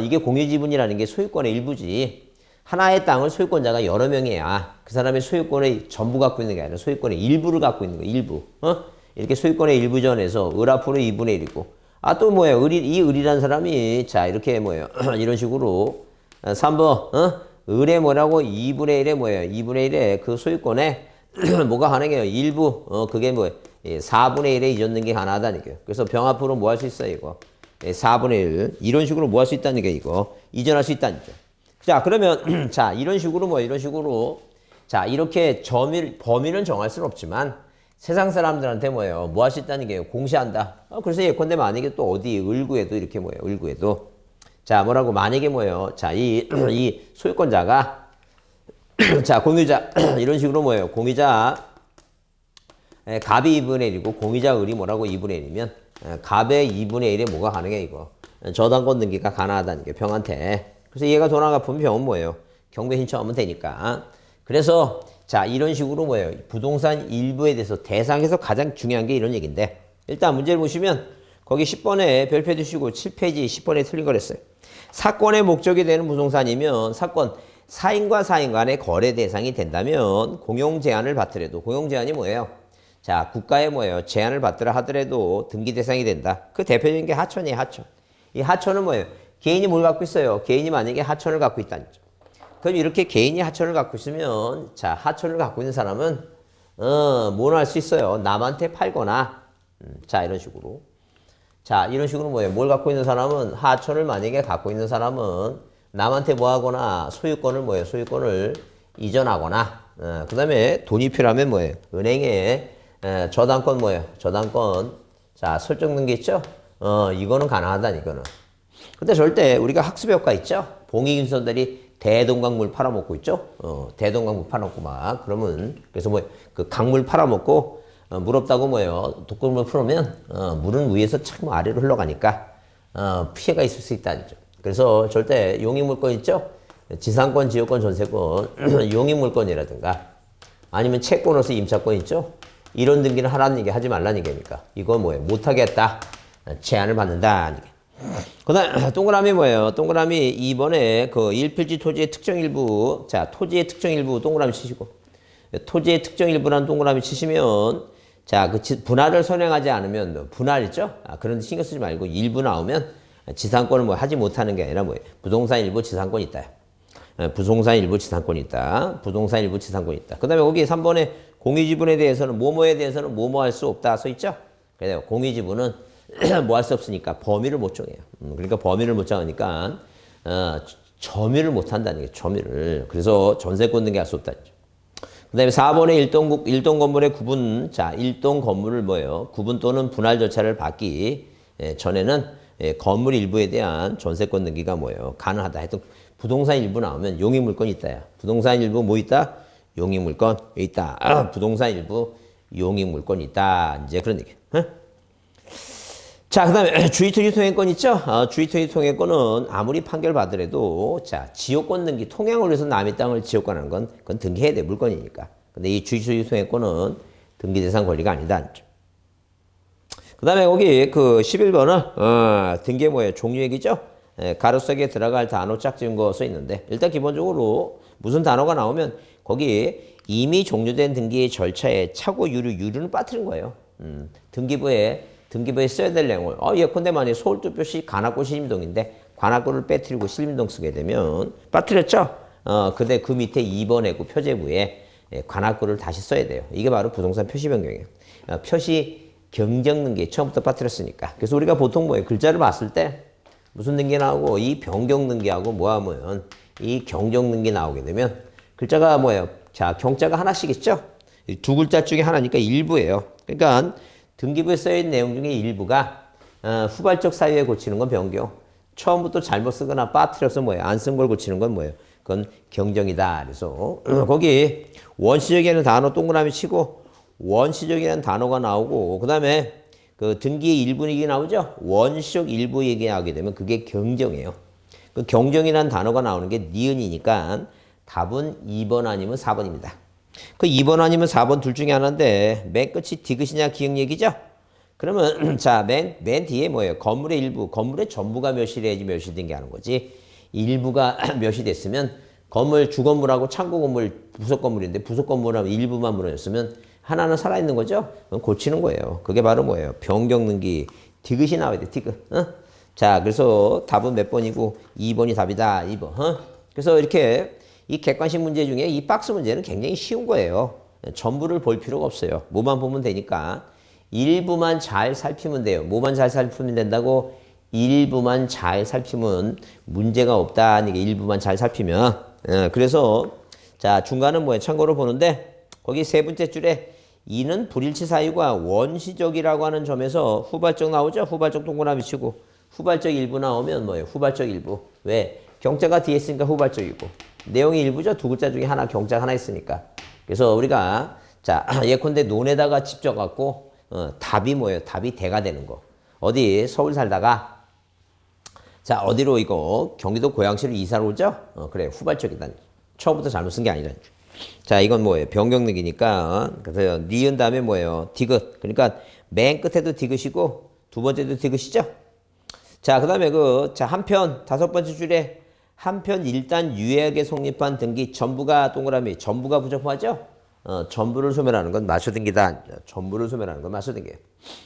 이게 공유지분이라는 게 소유권의 일부지. 하나의 땅을 소유권자가 여러 명이야. 그 사람이 소유권의 전부 갖고 있는 게 아니라 소유권의 일부를 갖고 있는 거야. 일부. 이렇게 소유권의 일부 전에서 을 앞으로 2분의 1이고. 또 뭐예요? 이 을이라는 사람이 자 이렇게 뭐예요? 이런 식으로 3번 을의 뭐라고 2분의 1에 뭐예요? 2분의 1에 그 소유권에 뭐가 가능해요? 일부 그게 뭐예요? 4분의 1에 이전 등기 가능하다는 거예요. 그래서 병 앞으로 뭐 할 수 있어요 이거? 4분의 1 이런 식으로 뭐 할 수 있다는 게 이거 이전할 수 있다는 거죠. 자 그러면 자 이런 식으로 뭐 이런 식으로 자 이렇게 범위는 정할 수는 없지만 세상 사람들한테 뭐예요? 뭐 할 수 있다는 게요? 공시한다. 그래서 예컨대 만약에 또 어디 을구에도 이렇게 뭐예요? 을구에도 자 뭐라고 만약에 뭐예요? 자 이 소유권자가 자 공유자 이런 식으로 뭐예요? 공유자 갑이 2분의 1이고 공유자 을이 뭐라고 2분의 1이면 갑의 2분의 1에 뭐가 가능해 이거 저당권 등기가 가능하다는 게 병한테. 그래서 얘가 돈 안 갚으면 병은 뭐예요? 경매 신청하면 되니까. 그래서 자 이런 식으로 뭐예요? 부동산 일부에 대해서 대상에서 가장 중요한 게 이런 얘기인데 일단 문제를 보시면 거기 10번에 별표 두시고 7페이지 10번에 틀린 거랬어요. 사건의 목적이 되는 부동산이면 사건 사인과 사인 간의 거래 대상이 된다면 공용 제한을 받더라도 공용 제한이 뭐예요? 자 국가에 뭐예요? 제한을 받더라 하더라도 등기 대상이 된다. 그 대표적인 게 하천이에요. 하천. 이 하천은 뭐예요? 개인이 뭘 갖고 있어요? 개인이 만약에 하천을 갖고 있다는 거죠. 그럼 이렇게 개인이 하천을 갖고 있으면 자 하천을 갖고 있는 사람은 뭘 할 수 있어요? 남한테 팔거나 자 이런 식으로 자 이런 식으로 뭐예요? 뭘 갖고 있는 사람은 하천을 만약에 갖고 있는 사람은 남한테 뭐 하거나 소유권을 뭐예요? 소유권을 이전하거나 그 다음에 돈이 필요하면 뭐예요? 은행에 저당권 뭐예요? 저당권 자 설정 등기 있죠? 이거는 가능하다니 이거는. 근데 절대 우리가 학습효과 있죠? 봉익인선들이 대동강물 팔아먹고 있죠? 대동강물 팔아먹고 막 그러면 그래서 뭐 그 강물 팔아먹고 물 없다고 뭐예요? 독극물 풀으면 물은 위에서 자꾸 아래로 흘러가니까 피해가 있을 수 있다는 점. 그래서 절대 용익물권 있죠? 지상권, 지역권, 전세권 용익물권이라든가 아니면 채권으로서 임차권 있죠? 이런 등기는 하라는 얘기 하지 말라는 얘기니까 이거 뭐예요? 못하겠다. 제한을 받는다. 그 다음 동그라미 뭐예요? 동그라미 2번에 그 1필지 토지의 특정 일부 자 토지의 특정 일부 동그라미 치시고 토지의 특정 일부라는 동그라미 치시면 자 그 분할을 선행하지 않으면 분할 있죠? 그런 데 신경 쓰지 말고 일부 나오면 지상권을 뭐 하지 못하는 게 아니라 뭐예요? 부동산 일부 지상권이 있다. 부동산 일부 지상권이 있다. 부동산 일부 지상권이 있다. 그 다음에 거기 3번에 공유지분에 대해서는 뭐뭐에 대해서는 뭐뭐 할 수 없다 써 있죠? 그래서 공유지분은 뭐 할 수 없으니까 범위를 못 정해요. 그러니까 범위를 못 정하니까 점유를 못 한다는 게 점유를. 그래서 전세권 등기 할 수 없다. 그 다음에 4번에 일동 건물의 구분. 자, 일동 건물을 뭐예요? 구분 또는 분할 절차를 받기 전에는 건물 일부에 대한 전세권 등기가 뭐예요? 가능하다. 하여튼 부동산 일부 나오면 용익물권이 있다야. 부동산 일부 뭐 있다? 용익물권 있다. 부동산 일부 용익물권이 있다. 이제 그런 얘기. 자, 그 다음에 주의토지 통행권 있죠? 주의토지 통행권은 아무리 판결 받으래도 자, 지역권 등기, 통행을 위해서 남의 땅을 지역권하는 건 그건 등기해야 돼, 물건이니까. 근데 이 주의토지 통행권은 등기 대상 권리가 아니다. 그 다음에 여기 그 11번은 등기의 뭐예요? 종류 얘기죠? 가로 속에 들어갈 단어 짝지은 거 써 있는데 일단 기본적으로 무슨 단어가 나오면 거기 이미 종료된 등기의 절차에 차고 유류는 빠뜨린 거예요. 등기부에 써야 될 내용을 예컨대 만약에 서울투표시 관악구 신림동인데 관악구를 빼뜨리고 신림동 쓰게 되면 빠뜨렸죠? 근데 그 밑에 2번 해고 표제부에 관악구를 다시 써야 돼요. 이게 바로 부동산 표시 변경이에요. 표시 경정 등기 처음부터 빠뜨렸으니까. 그래서 우리가 보통 뭐예요? 글자를 봤을 때 무슨 등기 나오고 이 변경 등기하고 뭐 하면 이 경정 등기 나오게 되면 글자가 뭐예요? 자, 경자가 하나씩 있죠? 두 글자 중에 하나니까 일부예요. 그러니까 등기부에 써있는 내용 중에 일부가 후발적 사유에 고치는 건 변경. 처음부터 잘못 쓰거나 빠뜨려서 뭐예요? 안 쓴 걸 고치는 건 뭐예요? 그건 경정이다. 그래서 거기 원시적이라는 단어 동그라미 치고 원시적이라는 단어가 나오고 그 다음에 그 등기의 일부 얘기 나오죠? 원시적 일부 얘기하게 되면 그게 경정이에요. 그 경정이라는 단어가 나오는 게 니은이니까 답은 2번 아니면 4번입니다. 그 2번 아니면 4번 둘 중에 하나인데 맨 끝이 디귿이냐 기역 얘기죠? 그러면 자, 맨 뒤에 뭐예요? 건물의 일부, 건물의 전부가 멸실해야지 멸실된 게 하는 거지. 일부가 멸시 됐으면 건물 주건물하고 창고 건물 부속 건물인데 부속 건물하고 일부만 무너졌으면 하나는 살아있는 거죠? 그럼 고치는 거예요. 그게 바로 뭐예요? 변경 등기 디귿이 나와야 돼. 디귿. 자, 그래서 답은 몇 번이고 2번이 답이다. 2번. 그래서 이렇게 이 객관식 문제 중에 이 박스 문제는 굉장히 쉬운 거예요. 전부를 볼 필요가 없어요. 뭐만 보면 되니까 일부만 잘 살피면 돼요. 뭐만 잘 살피면 된다고? 일부만 잘 살피면 문제가 없다는 게 일부만 잘 살피면. 그래서 자, 중간은 뭐예요? 참고로 보는데 거기 세 번째 줄에 이는 불일치 사유가 원시적이라고 하는 점에서 후발적 나오죠? 후발적 동그라미 치고 후발적 일부 나오면 뭐예요? 후발적 일부. 왜? 경자가 뒤에 있으니까 후발적이고 내용이 일부죠? 두 글자 중에 하나 경자 하나 있으니까. 그래서 우리가 자 예컨대 논에다가 집적 갖고 답이 뭐예요? 답이 대가 되는 거. 어디 서울 살다가 자 어디로 이거 경기도 고양시로 이사를 오죠? 그래 후발적이다. 처음부터 잘못 쓴 게 아니라. 자 이건 뭐예요? 변경력이니까 그래서 니은 다음에 뭐예요? 디귿. 그러니까 맨 끝에도 디귿이고 두 번째도 디귿이죠? 자 그다음에 자 한편 다섯 번째 줄에 한편 일단 유예하게 성립한 등기 전부가 동그라미 전부가 부적합하죠? 전부를 소멸하는 건 마소등기다. 전부를 소멸하는 건 마소등기예요.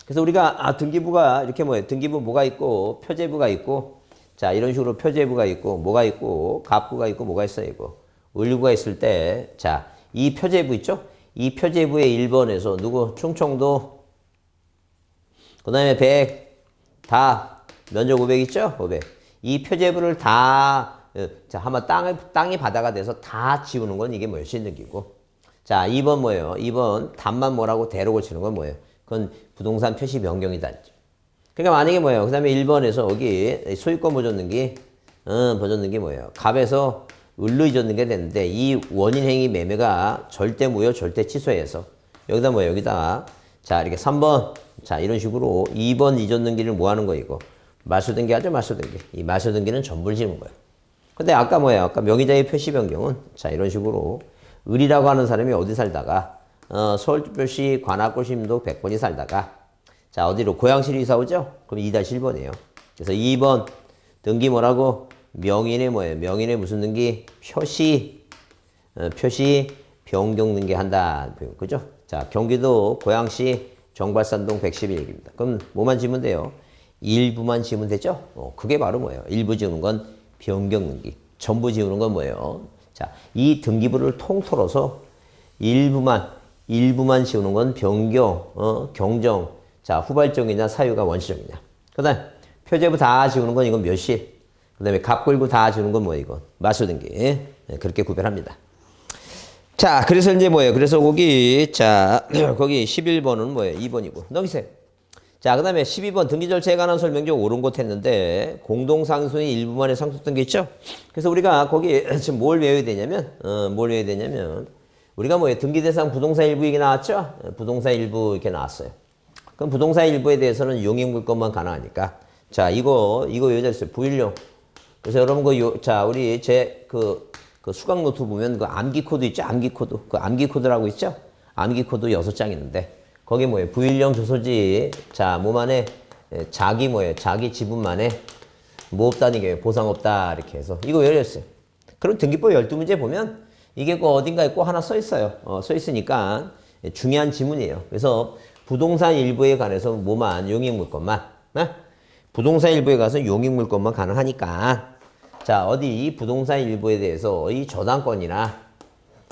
그래서 우리가 등기부가 이렇게 뭐예요? 등기부 뭐가 있고 표제부가 있고 자 이런 식으로 표제부가 있고 뭐가 있고 갑부가 있고 뭐가 있어요 이거 을구가 있을 때 자 이 표제부 있죠? 이 표제부의 1번에서 누구 충청도 그 다음에 100 다 면적 500 있죠? 500 이 표제부를 다 자 한번 땅이 바다가 돼서 다 지우는 건 이게 뭐예요? 신등기고 자 2번 뭐예요? 2번 답만 뭐라고 대로 고치는 건 뭐예요? 그건 부동산 표시 변경이다. 그러니까 만약에 뭐예요? 그 다음에 1번에서 여기 소유권 보존등기 보존등기 뭐예요? 갑에서 을로 잊었는게 됐는데 이 원인행위 매매가 절대 무효 절대 취소해서 여기다 뭐예요? 여기다 자 이렇게 3번 자 이런 식으로 2번 잊었는기를 뭐 하는 거 이거 말소등기 하죠? 말소등기 이 말소등기는 전부를 지는 거예요. 근데 아까 뭐예요? 아까 명의자의 표시 변경은 자 이런 식으로 을이라고 하는 사람이 어디 살다가 서울특별시 관악구심도 100번이 살다가 자 어디로 고양시로 이사 오죠? 그럼 2-1번이에요. 그래서 2번 등기 뭐라고? 명인의 뭐예요? 명인의 무슨 등기? 표시 변경 등기 한다. 그죠? 자 경기도 고양시 정발산동 111일입니다. 그럼 뭐만 지면 돼요? 일부만 지면 되죠? 그게 바로 뭐예요? 일부 지우는 건 변경 등기. 전부 지우는 건 뭐예요? 자, 이 등기부를 통틀어서 일부만 지우는 건 변경, 경정. 자, 후발적이냐 사유가 원시적이냐. 그다음 표제부 다 지우는 건 이건 멸실. 그다음에 갑골구 다 지우는 건 뭐예요? 이건 마소등기. 네, 그렇게 구별합니다. 자, 그래서 이제 뭐예요? 그래서 거기 자, 거기 11번은 뭐예요? 2번이고. 넘기세요. 자, 그 다음에 12번 등기 절차에 관한 설명 중 옳은 것 했는데 공동상속인 일부만의 상속등기 있죠? 그래서 우리가 거기 지금 뭘 외워야 되냐면 우리가 뭐예요? 등기대상 부동산 일부 얘기 나왔죠? 부동산 일부 이렇게 나왔어요. 그럼 부동산 일부에 대해서는 용익물권만 가능하니까 자 이거 외워져 있어요. 부일용. 그래서 여러분 자 우리 그 수강 노트 보면 그 암기 코드 있죠? 암기 코드. 그 암기 코드라고 있죠? 암기 코드 6장 있는데 거기 뭐예요? 부일령 조소지. 자, 몸안에 자기 뭐예요? 자기 지분만에 뭐 없다는 게 보상 없다. 이렇게 해서 이거 열렸어요. 그럼 등기법 12문제 보면 이게 꼭 어딘가에 꼭 하나 써 있어요. 써 있으니까 중요한 지문이에요. 그래서 부동산 일부에 관해서 뭐만 용익물권만 부동산 일부에 가서 용익물권만 가능하니까 자, 어디 부동산 일부에 대해서 이 저당권이나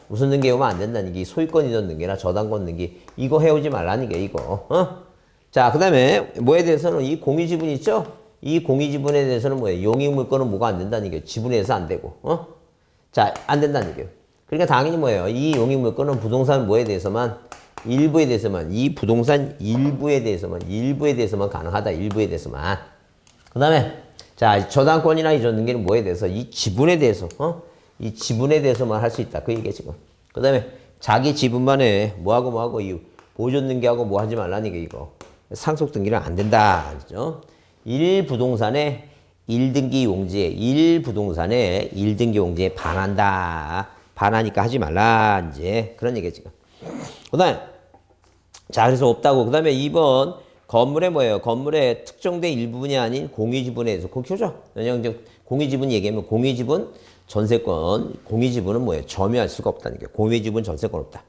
무슨 등기 오면 안 된다는 게 소유권 이전 등기나 저당권 등기 이거 해오지 말라는 게 이거 자, 그 다음에 뭐에 대해서는 이 공유지분 있죠? 이 공유지분에 대해서는 뭐예요? 용익물건은 뭐가 안 된다는 얘기예요. 지분에서 안 되고, 자, 안 된다는 얘기예요. 그러니까 당연히 뭐예요? 이 용익물건은 부동산 뭐에 대해서만, 일부에 대해서만, 이 부동산 일부에 대해서만 가능하다. 일부에 대해서만. 그 다음에, 자, 저당권이나 이전 등기는 뭐에 대해서? 이 지분에 대해서, 이 지분에 대해서만 할 수 있다. 그 얘기예요, 지금. 그 다음에, 자기 지분만에 뭐하고, 이 보존 등기하고 뭐 하지 말라는 게 이거. 상속 등기는 안 된다. 그죠? 1부동산의 1등기 용지에, 1부동산의 1등기 용지에 반한다. 반하니까 하지 말라. 이제 그런 얘기예요, 지금. 그 다음에, 자, 그래서 없다고. 그 다음에 2번, 건물에 뭐예요? 건물의 특정된 일부분이 아닌 공유지분에 대해서 그거 키워줘. 왜냐면 공유지분 얘기하면 공유지분, 전세권, 공유지분은 뭐예요? 점유할 수가 없다는 게 공유지분, 전세권 없다.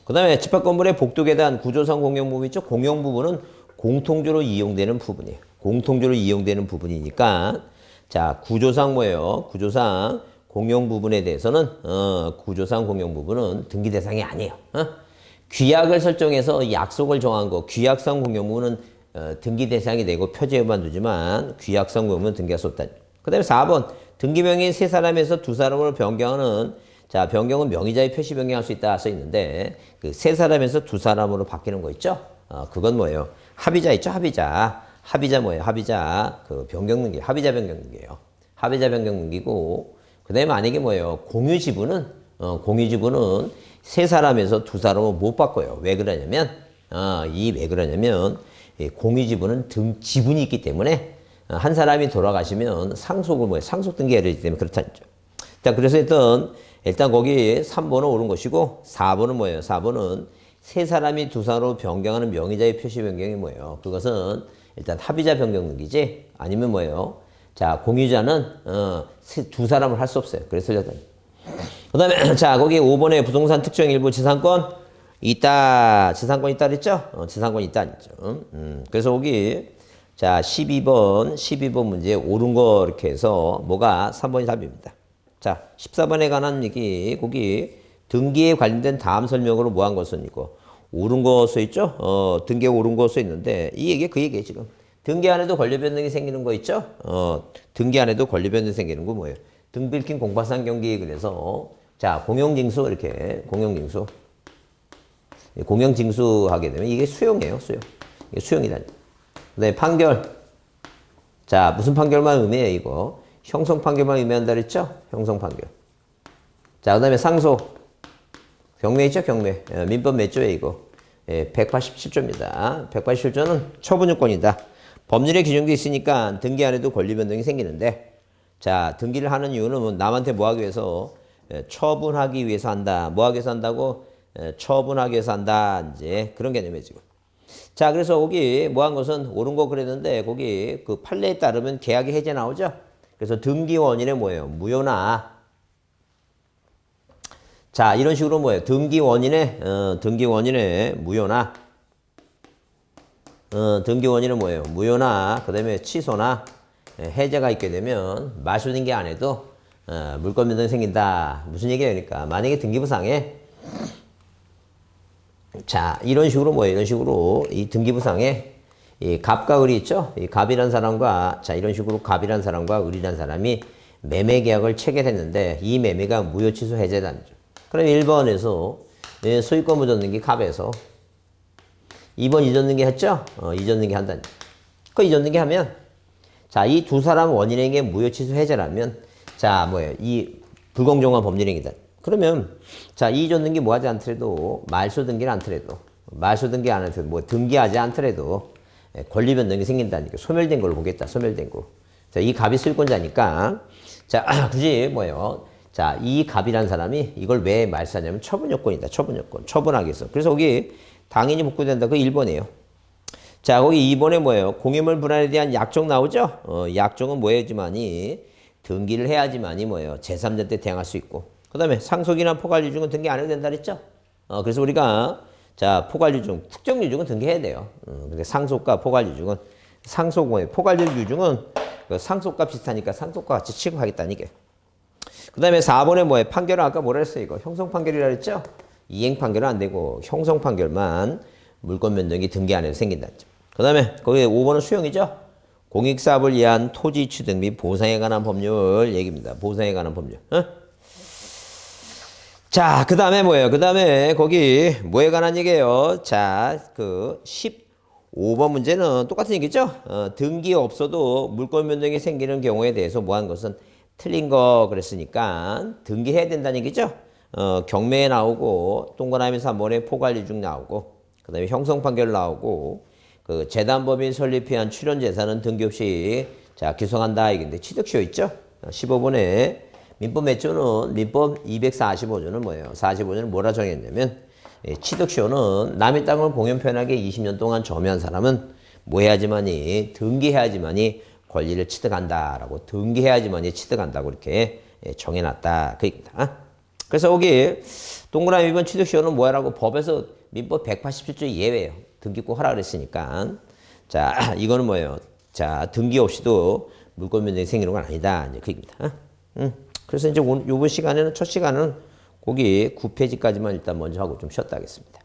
그 다음에 집합건물의 복도계단, 구조상 공용부분 있죠? 공용부분은 공통주로 이용되는 부분이에요. 공통주로 이용되는 부분이니까 자, 구조상 뭐예요? 구조상 공용부분에 대해서는 구조상 공용부분은 등기 대상이 아니에요. 규약을 설정해서 약속을 정한 거, 규약상 공용부는 등기 대상이 되고 표제에만 두지만 규약상 공용부는 등기할 수 없다. 그 다음에 4번 등기명의 세 사람에서 두 사람으로 변경하는 자, 변경은 명의자의 표시 변경할 수 있다 써 있는데 그 세 사람에서 두 사람으로 바뀌는 거 있죠? 그건 뭐예요? 합의자 있죠? 합의자 뭐예요? 합의자 그 변경 등기, 합의자 변경 등기예요. 합의자 변경 등기고 그다음에 만약에 뭐예요? 공유지분은 세 사람에서 두 사람은 못 바꿔요. 왜 그러냐면 왜 그러냐면 공유지분은 지분이 있기 때문에 한 사람이 돌아가시면 상속 등기해야 되기 때문에 그렇다는 거죠. 자, 그래서 일단 거기 3번은 옳은 것이고 4번은 뭐예요? 4번은 세 사람이 두 사람으로 변경하는 명의자의 표시 변경이 뭐예요? 그것은 일단 합의자 변경 등기지 아니면 뭐예요? 자, 공유자는 두 사람을 할 수 없어요. 그래서 틀렸다. 그 다음에 자, 거기 5번에 부동산 특정 일부 지상권 있다. 지상권 있다 그랬죠? 지상권 있다 그랬죠. 그래서 거기 자, 12번 문제 옳은 거 이렇게 해서 뭐가 3번이 답입니다. 자, 14번에 관한 얘기, 거기 등기에 관련된 다음 설명으로 뭐 한 것은 이거 옳은 거 써 있죠? 등기에 옳은 거 써 있는데 이 얘기 그 얘기예요, 지금. 등기 안에도 권리 변동이 생기는 거 있죠? 등기 안에도 권리 변동이 생기는 거 뭐예요? 등 긁힌 공파상 경기 그래서 자, 공용징수 이렇게 공용징수 하게 되면 이게 수용이에요, 수용. 이게 수용이다. 그다음에 판결. 자, 무슨 판결만 의미해 이거? 형성 판결만 의미한다 그랬죠? 형성 판결. 자, 그 다음에 상속. 경매 있죠? 경매. 민법 몇 조에 이거? 187조입니다. 187조는 처분요건이다. 법률에 규정돼 있으니까 등기 안에도 권리 변동이 생기는데 자, 등기를 하는 이유는 뭐 남한테 뭐 하기 위해서 처분하기 위해서 한다. 뭐 하기 위해서 한다고? 처분하기 위해서 한다. 이제 그런 개념이에요, 지금. 자, 그래서 거기 뭐 한 것은 옳은 거 그랬는데 거기 그 판례에 따르면 계약이 해제 나오죠? 그래서 등기 원인에 뭐예요? 무효나. 자, 이런 식으로 뭐예요? 등기 원인에 무효나. 등기 원인은 뭐예요? 무효나, 그 다음에 취소나 해제가 있게 되면 말소 등기 안 해도 물권 변동이 생긴다. 무슨 얘기예요? 그러니까 만약에 등기부상에 자, 이런 식으로 뭐예요? 이런 식으로 이 등기부상에 이 갑과 을이 있죠? 이 갑이란 사람과 자, 이런 식으로 갑이란 사람과 을이란 사람이 매매 계약을 체결했는데 이 매매가 무효 취소 해제단죠. 그럼 1번에서 소유권 무전 등기 갑에서 2번 이전 등기 했죠? 이전 등기 한다니. 그 이전 등기 하면 자, 이 두 사람 원인에게 무효 취소 해제라면 자, 뭐예요? 이 불공정한 법률행위다. 그러면 자, 이전 등기 뭐 하지 않더라도 말소 등기를 않더라도 말소 등기 안 해도 뭐 등기하지 않더라도 권리 변동이 생긴다니까. 소멸된 걸로 보겠다. 소멸된 거. 자, 이 갑이 소유권자니까 자, 굳이 뭐예요? 자, 이 갑이란 사람이 이걸 왜 말소하냐면 처분 요건이다. 처분 요건. 처분하기 위해서. 그래서 거기 당연히 복구된다. 그 1번이에요. 자, 거기 2번에 뭐예요? 공유물 분할에 대한 약정 나오죠? 약정은 뭐 해야지만이 등기를 해야지만이 뭐예요? 제3자 때 대항할 수 있고. 그 다음에 상속이나 포괄유증은 등기 안 해도 된다 그랬죠? 그래서 우리가 자, 포괄유증, 특정유증은 등기해야 돼요. 근데 상속과 포괄유증은 포괄유증은 그 상속과 비슷하니까 상속과 같이 취급하겠다는 게. 그 다음에 4번에 뭐예요? 판결은 아까 뭐라 했어요? 이거 형성 판결이라 했죠? 이행 판결은 안 되고 형성 판결만 물권 변동이 등기 안에서 생긴다는 점. 그 다음에 거기 5번은 수용이죠. 공익사업을 위한 토지 취득 및 보상에 관한 법률 얘기입니다. 보상에 관한 법률. 어? 자, 그 다음에 뭐예요? 그 다음에 거기 뭐에 관한 얘기예요? 자, 그 15번 문제는 똑같은 얘기죠? 등기 없어도 물권 변동이 생기는 경우에 대해서 뭐 한 것은 틀린 거 그랬으니까 등기해야 된다는 얘기죠? 경매에 나오고 동그라미 3번에 포괄이중 나오고 그 다음에 형성 판결 나오고 그 재단법인 설립한 출연재산은 등기 없이 자 기소한다 이건데 취득시효 있죠? 15번에 민법 몇 조는 민법 245조는 뭐예요? 45조는 뭐라 정했냐면 취득시효는 남의 땅을 공연 편하게 20년 동안 점유한 사람은 뭐 해야지만이 등기해야지만이 권리를 취득한다라고 등기해야지만이 취득한다고 이렇게 정해놨다 그 얘기입니다. 그래서 여기 동그라미 2번 취득시효는 뭐야라고 법에서 민법 187조 예외예요. 등기 꼭 하라 그랬으니까 자 이거는 뭐예요? 자 등기 없이도 물권 변동이 생기는 건 아니다 이제 그 얘기입니다. 그래서 이제 이번 시간에는 첫 시간은 거기 9페이지까지만 일단 먼저 하고 좀 쉬었다 하겠습니다.